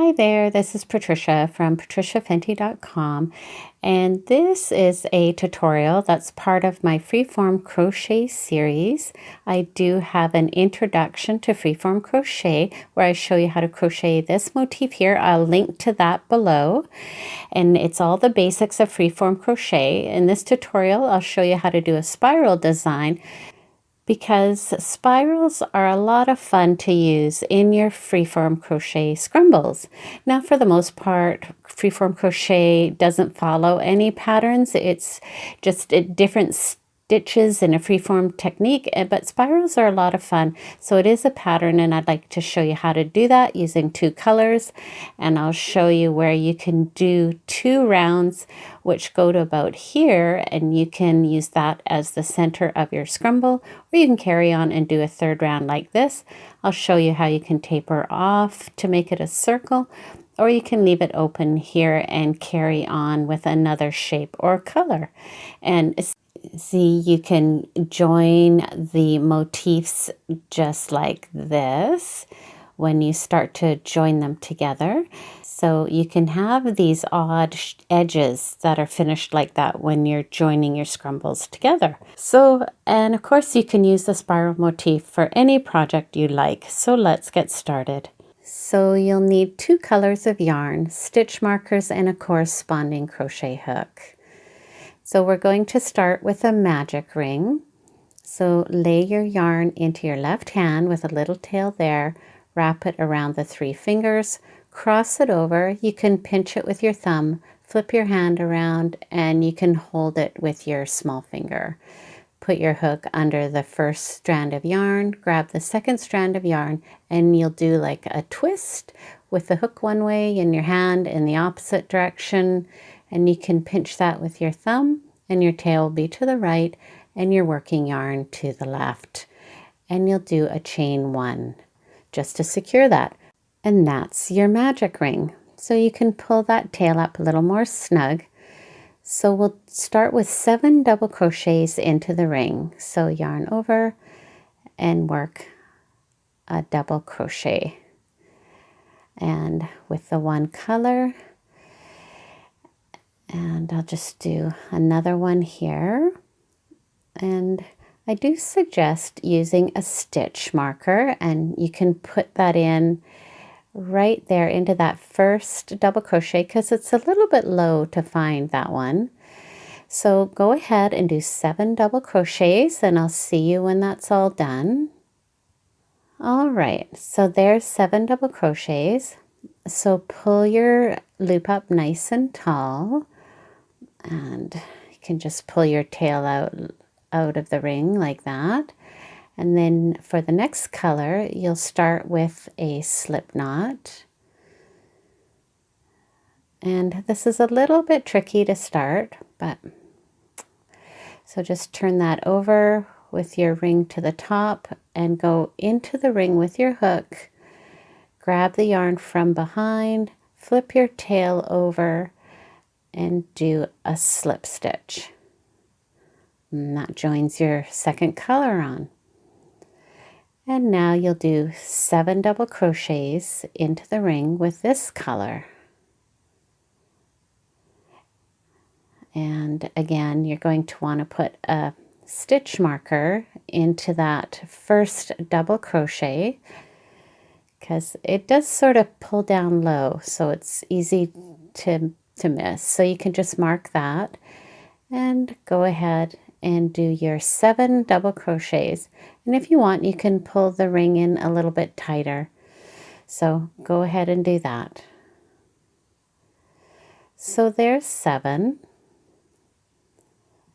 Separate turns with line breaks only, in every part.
Hi there, this is Patricia from patriciafenty.com, and this is a tutorial that's part of my freeform crochet series. I do have an introduction to freeform crochet where I show you how to crochet this motif here. I'll link to that below, and it's all the basics of freeform crochet. In this tutorial, I'll show you how to do a spiral design, because spirals are a lot of fun to use in your freeform crochet scrumbles. Now, for the most part, freeform crochet doesn't follow any patterns. It's just different stitches in a freeform technique, but spirals are a lot of fun. So it is a pattern, and I'd like to show you how to do that using two colors, and I'll show you where you can do 2 rounds which go to about here, and you can use that as the center of your scrumble, or you can carry on and do a 3rd round like this. I'll show you how you can taper off to make it a circle, or you can leave it open here and carry on with another shape or color. And see, you can join the motifs just like this when you start to join them together. So you can have these odd edges that are finished like that when you're joining your scrumbles together. So, and of course you can use the spiral motif for any project you like. So let's get started. So you'll need 2 colors of yarn, stitch markers, and a corresponding crochet hook. So we're going to start with a magic ring. So lay your yarn into your left hand with a little tail there, wrap it around the 3 fingers, cross it over. You can pinch it with your thumb, flip your hand around, and you can hold it with your small finger. Put your hook under the first strand of yarn, grab the second strand of yarn, and you'll do like a twist with the hook one way and your hand in the opposite direction. And you can pinch that with your thumb, and your tail will be to the right and your working yarn to the left. And you'll do a chain 1 just to secure that. And that's your magic ring. So you can pull that tail up a little more snug. So we'll start with 7 double crochets into the ring. So yarn over and work a double crochet. And with the one color, and I'll just do another one here. And I do suggest using a stitch marker, and you can put that in right there into that first double crochet because it's a little bit low to find that one. So go ahead and do 7 double crochets, and I'll see you when that's all done. All right, so there's 7 double crochets. So pull your loop up nice and tall, and you can just pull your tail out of the ring like that. And then for the next color, you'll start with a slip knot. And this is a little bit tricky to start, but so just turn that over with your ring to the top and go into the ring with your hook. Grab the yarn from behind, flip your tail over, and do a slip stitch. And that joins your second color on. And now you'll do 7 double crochets into the ring with this color. And again, you're going to want to put a stitch marker into that first double crochet because it does sort of pull down low, so it's easy to miss. So you can just mark that and go ahead and do your 7 double crochets. And if you want, you can pull the ring in a little bit tighter. So go ahead and do that. So there's 7.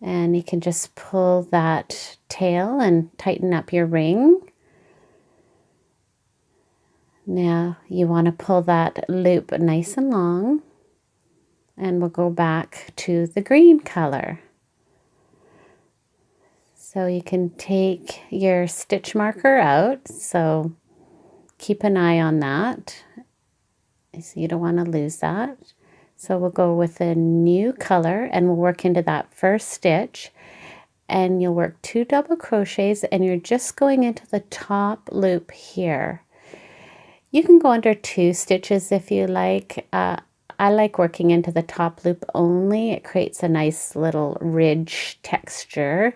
And you can just pull that tail and tighten up your ring. Now you want to pull that loop nice and long, and we'll go back to the green color. So you can take your stitch marker out, so keep an eye on that. So you don't want to lose that. So we'll go with a new color and we'll work into that first stitch, and you'll work 2 double crochets, and you're just going into the top loop here. You can go under 2 stitches if you like. I like working into the top loop only. It creates a nice little ridge texture.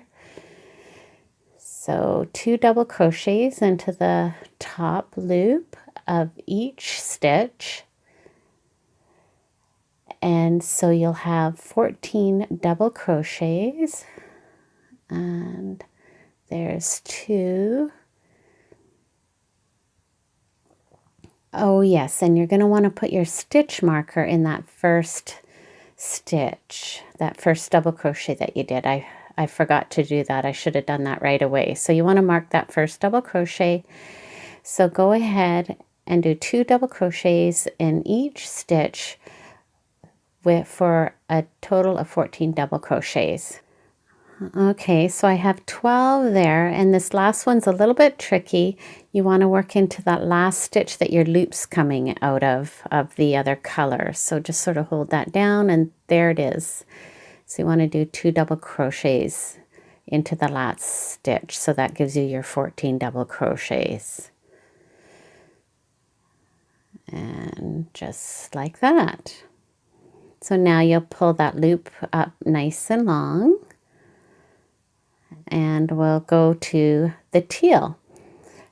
So 2 double crochets into the top loop of each stitch. And so you'll have 14 double crochets, and there's 2. Oh yes, and you're going to want to put your stitch marker in that first stitch, that first double crochet that you did. I forgot to do that. I should have done that right away. So you want to mark that first double crochet. So go ahead and do 2 double crochets in each stitch for a total of 14 double crochets. Okay, so I have 12 there, and this last one's a little bit tricky. You want to work into that last stitch that your loop's coming out of the other color. So just sort of hold that down, and there it is. So you want to do 2 double crochets into the last stitch. So that gives you your 14 double crochets. And just like that. So now you'll pull that loop up nice and long, and we'll go to the teal.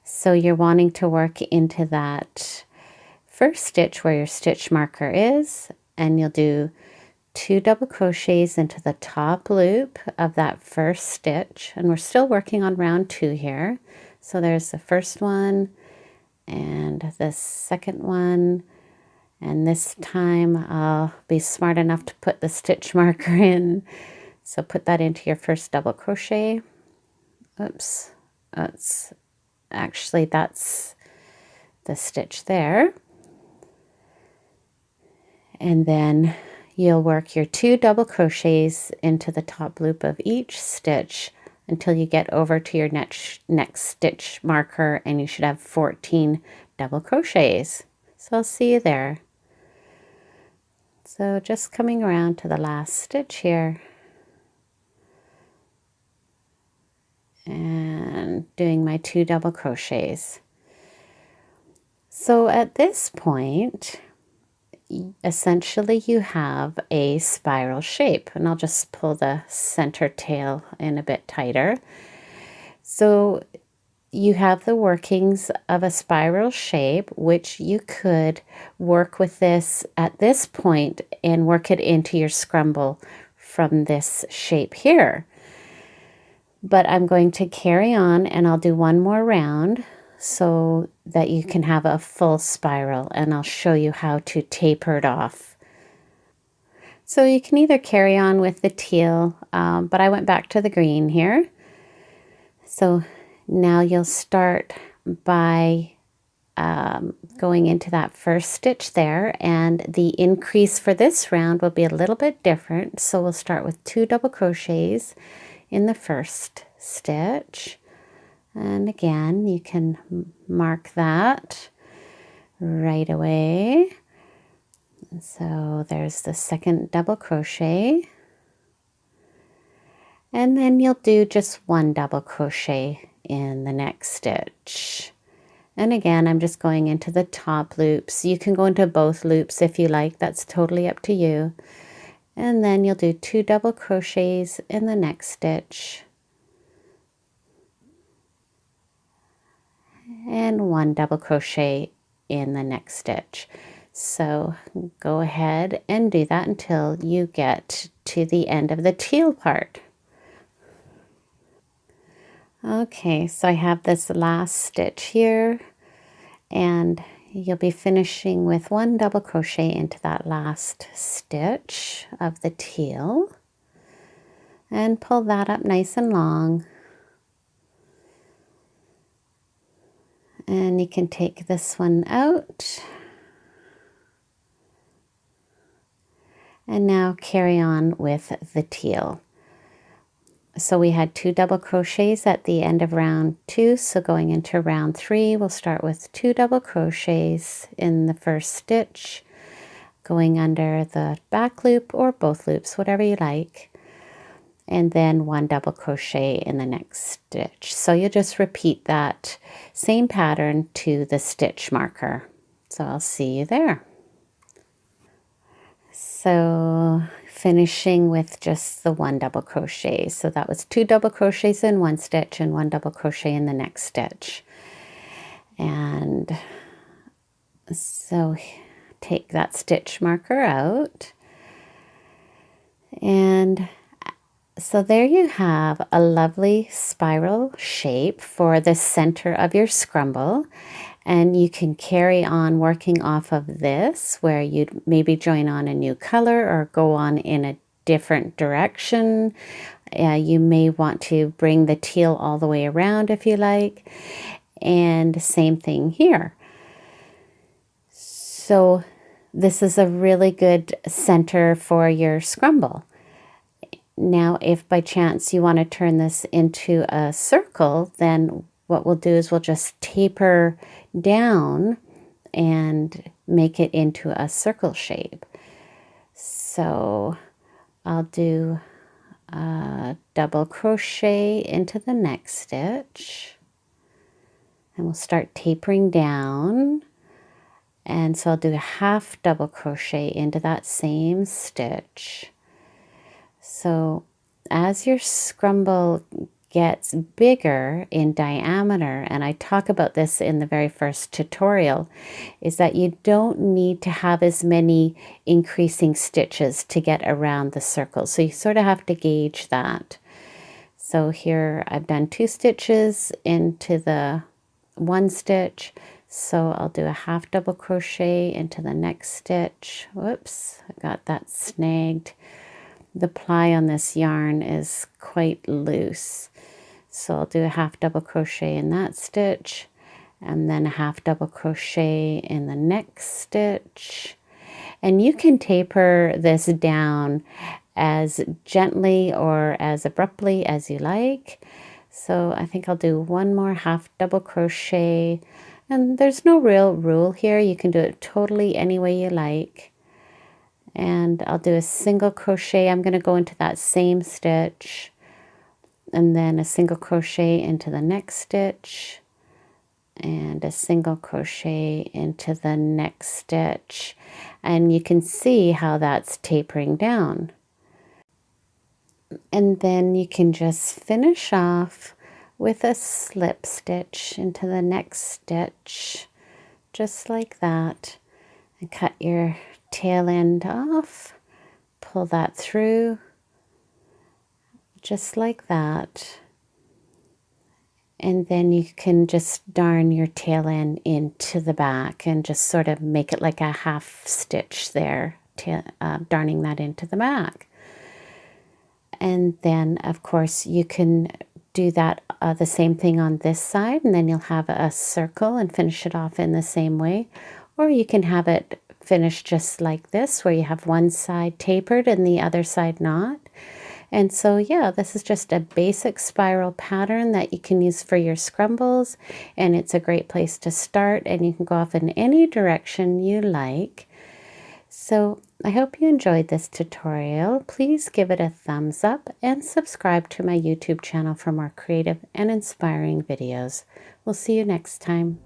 So you're wanting to work into that first stitch where your stitch marker is, and you'll do 2 double crochets into the top loop of that first stitch, and we're still working on round 2 here. So there's the first one and the second one. And this time I'll be smart enough to put the stitch marker in. So put that into your first double crochet. Oops, that's the stitch there. And then you'll work your 2 double crochets into the top loop of each stitch until you get over to your next stitch marker, and you should have 14 double crochets. So I'll see you there. So just coming around to the last stitch here and doing my 2 double crochets. So at this point, essentially you have a spiral shape, and I'll just pull the center tail in a bit tighter. So you have the workings of a spiral shape, which you could work with this at this point and work it into your scrumble from this shape here. But I'm going to carry on, and I'll do one more round so that you can have a full spiral, and I'll show you how to taper it off. So you can either carry on with the teal, but I went back to the green here. So now you'll start by going into that first stitch there, and the increase for this round will be a little bit different. So we'll start with 2 double crochets in the first stitch, and again you can mark that right away. So there's the second double crochet, and then you'll do just 1 double crochet in the next stitch. And again, I'm just going into the top loops. You can go into both loops if you like, that's totally up to you. And then you'll do 2 double crochets in the next stitch and 1 double crochet in the next stitch. So go ahead and do that until you get to the end of the teal part. Okay, so I have this last stitch here, and you'll be finishing with 1 double crochet into that last stitch of the teal, and pull that up nice and long. And you can take this one out, and now carry on with the teal. So we had 2 double crochets at the end of round 2, so going into round 3 we'll start with 2 double crochets in the first stitch, going under the back loop or both loops, whatever you like, and then 1 double crochet in the next stitch. So you'll just repeat that same pattern to the stitch marker. So I'll see you there. So finishing with just the 1 double crochet. So that was 2 double crochets in one stitch and 1 double crochet in the next stitch. And so take that stitch marker out, and so there you have a lovely spiral shape for the center of your scrumble. And you can carry on working off of this, where you'd maybe join on a new color or go on in a different direction. You may want to bring the teal all the way around if you like. And same thing here. So this is a really good center for your scrumble. Now, if by chance you want to turn this into a circle, then what we'll do is we'll just taper down and make it into a circle shape. So I'll do a double crochet into the next stitch, and we'll start tapering down. And so I'll do a half double crochet into that same stitch. So as your scrumble gets bigger in diameter, and I talk about this in the very first tutorial, is that you don't need to have as many increasing stitches to get around the circle. So you sort of have to gauge that. So here I've done 2 stitches into the 1 stitch. So I'll do a half double crochet into the next stitch. Whoops, I got that snagged. The ply on this yarn is quite loose. So I'll do a half double crochet in that stitch, and then a half double crochet in the next stitch. And you can taper this down as gently or as abruptly as you like. So I think I'll do 1 more half double crochet, and there's no real rule here. You can do it totally any way you like. And I'll do a single crochet. I'm going to go into that same stitch, and then a single crochet into the next stitch, and a single crochet into the next stitch. And you can see how that's tapering down. And then you can just finish off with a slip stitch into the next stitch, just like that, and cut your tail end off, pull that through, just like that. And then you can just darn your tail end into the back and just sort of make it like a half stitch there, darning that into the back. And then, of course, you can do that the same thing on this side, and then you'll have a circle and finish it off in the same way. Or you can have it finished just like this, where you have one side tapered and the other side not. And so, yeah, this is just a basic spiral pattern that you can use for your scrumbles, and it's a great place to start, and you can go off in any direction you like. So I hope you enjoyed this tutorial. Please give it a thumbs up and subscribe to my YouTube channel for more creative and inspiring videos. We'll see you next time.